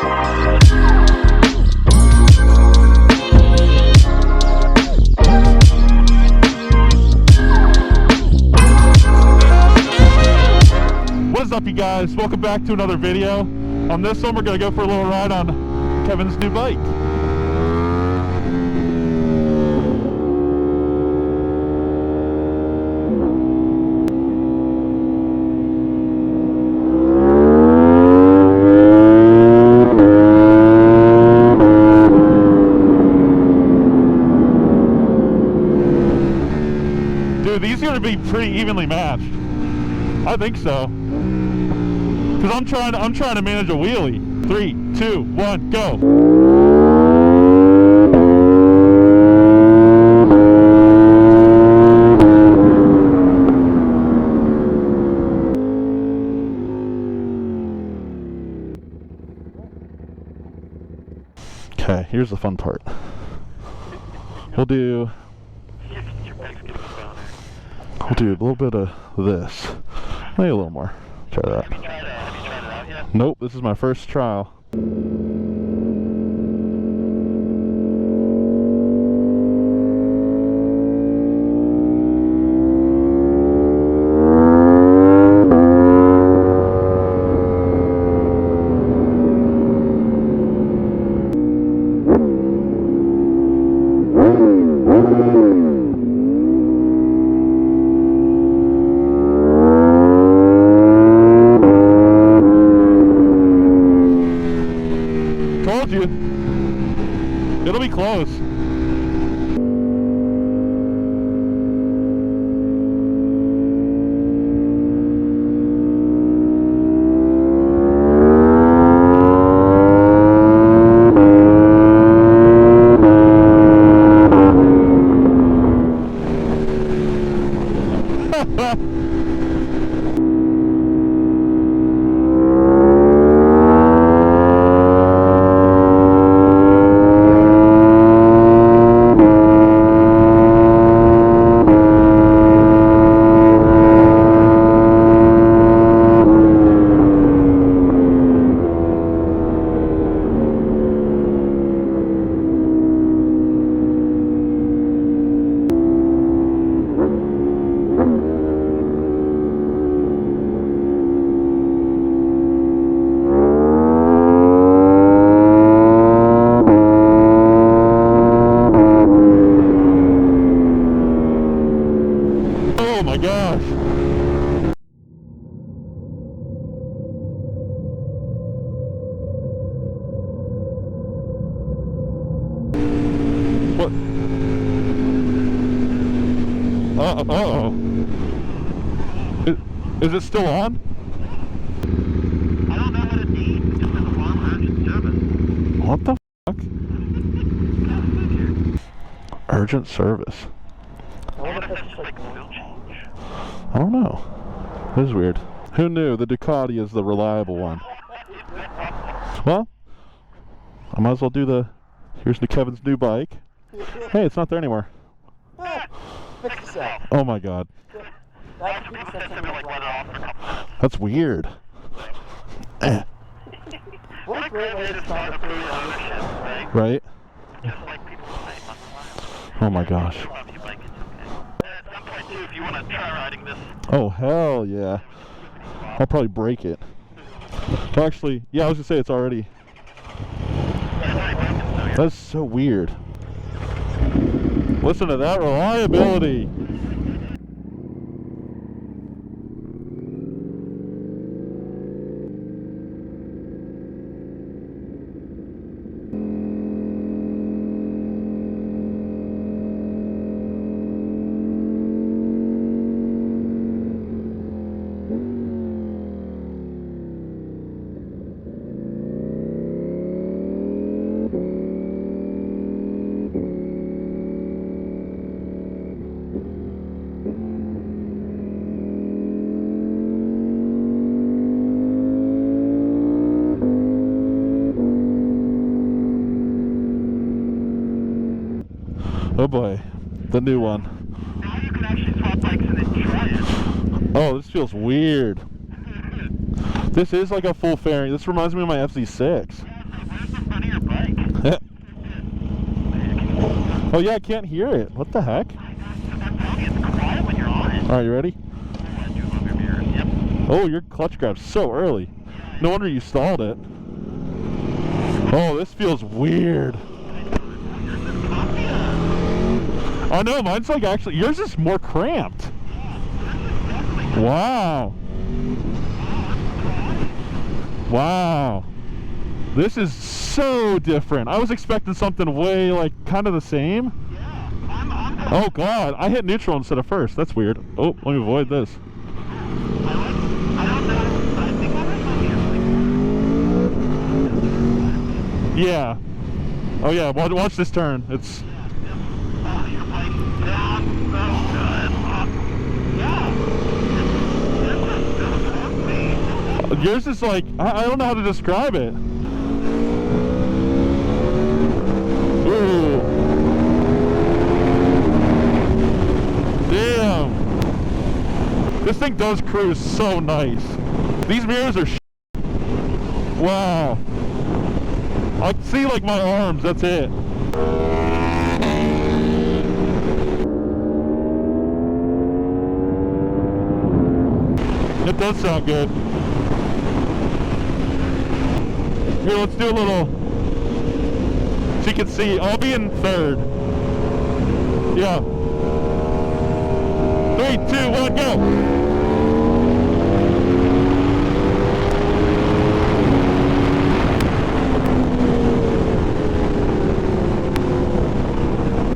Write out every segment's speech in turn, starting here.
What's up, you guys? Welcome back to another video. On this one, we're going to go for a little ride on Kevin's new bike. Dude, these are going to be pretty evenly matched. I think so. Because I'm trying to manage a wheelie. 3, 2, 1, go. Okay, here's the fun part. We'll do a little bit of this. Maybe a little more. Try that. Have you tried it out yet? Nope, this is my first trial. Told you. It'll be close. Oh my gosh. What? Uh-oh. Is it still on? I don't know what it needs. It just says alarm urgent service. What the fuck? Urgent service. I wonder if that's just like oil change. I don't know. This is weird. Who knew the Ducati is the reliable one? Well, I might as well do the... Here's Kevin's new bike. Hey, it's not there anymore. Fix yourself. Oh my god. That's weird. What a great way to start Aprilia ownership, right? Right? Just like people say, muscle line. Oh my gosh. If you love your bike, it's okay. At some point too, if you want to try riding this, Oh hell yeah. I'll probably break it. Actually, yeah, I was gonna say it's already... That's so weird. Listen to that reliability. Oh boy, the new one. now you can actually swap bikes and enjoy it. Oh, this feels weird. This is like a full fairing. This reminds me of my FZ-06. Where's the front of your bike? Oh yeah, I can't hear it. What the heck? I'm telling you, it's quiet when you're on it. Alright, you ready? Oh, do love your mirrors. Yep. Oh, your clutch grab's so early. No wonder you stalled it. Oh, this feels weird. I know, mine's like actually, yours is more cramped. Wow. Wow. This is so different. I was expecting something way like kind of the same. Oh god, I hit neutral instead of first. That's weird. Oh, let me avoid this. Yeah. Oh yeah, watch this turn. It's... Yours is like, I don't know how to describe it. Ooh. Damn. This thing does cruise so nice. These mirrors are wow. I can see like my arms, that's it. It does sound good. Here, let's do a little, so you can see. I'll be in third. Yeah. 3, 2, 1, go!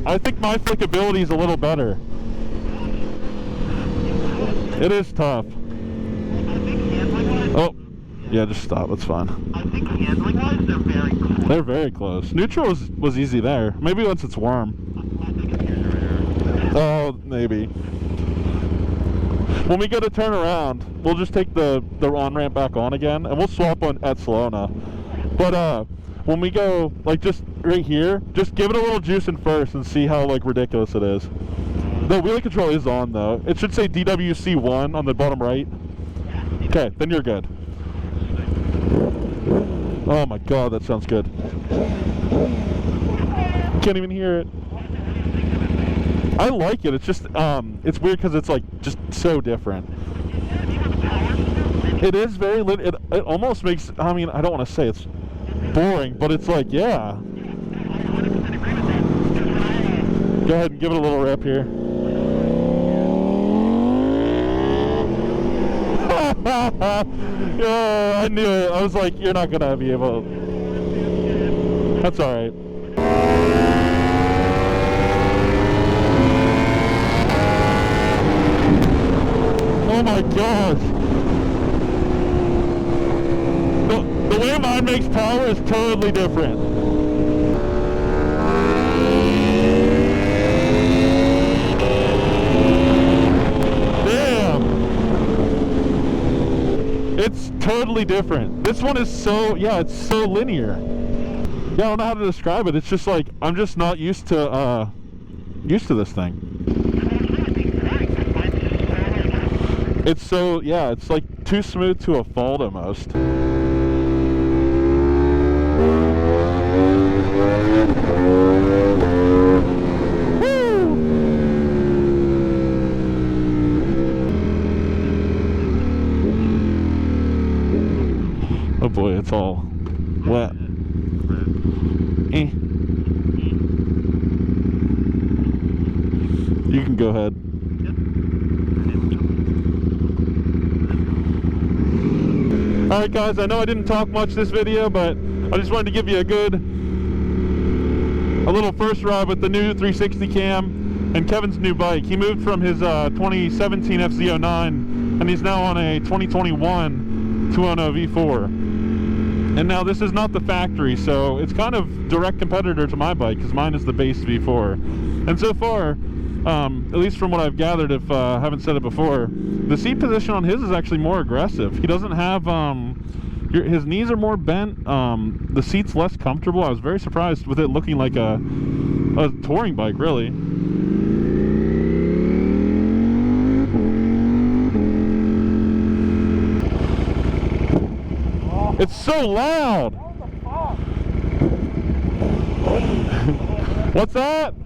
I think my flickability is a little better. It is tough. Oh, yeah, just stop. It's fine. I think handling-wise, they're very close. They're very close. Neutral was easy there. Maybe once it's warm. I think it's yours. Oh, maybe. When we go to turn around, we'll just take the on-ramp back on again, and we'll swap on at Salona. But when we go, like, just right here, just give it a little juicing first and see how, like, ridiculous it is. The wheel control is on, though. It should say DWC1 on the bottom right. Okay, then you're good. Oh my god, that sounds good. Can't even hear it. I like it. It's just, it's weird because it's, like, just so different. It is very lit. It almost makes, I mean, I don't want to say it's boring, but it's like, yeah. Go ahead and give it a little rep here. Yeah, I knew it. I was like, you're not gonna be able. That's all right. Oh my gosh. The way mine makes power is totally different. It's totally different. This one is so, yeah, it's so linear. Yeah, I don't know how to describe it. It's just like, I'm just not used to this thing. It's so, yeah, it's like too smooth to a fault almost. Oh boy, it's all wet. You can go ahead. Alright guys, I know I didn't talk much this video, but I just wanted to give you a little first ride with the new 360 cam and Kevin's new bike. He moved from his 2017 FZ-09 and he's now on a 2021 Tuono V4. And now this is not the factory, so it's kind of direct competitor to my bike because mine is the base V4. And so far, at least from what I've gathered, if I haven't said it before, the seat position on his is actually more aggressive. He doesn't have, his knees are more bent, the seat's less comfortable. I was very surprised with it looking like a touring bike, really. It's so loud! What's that?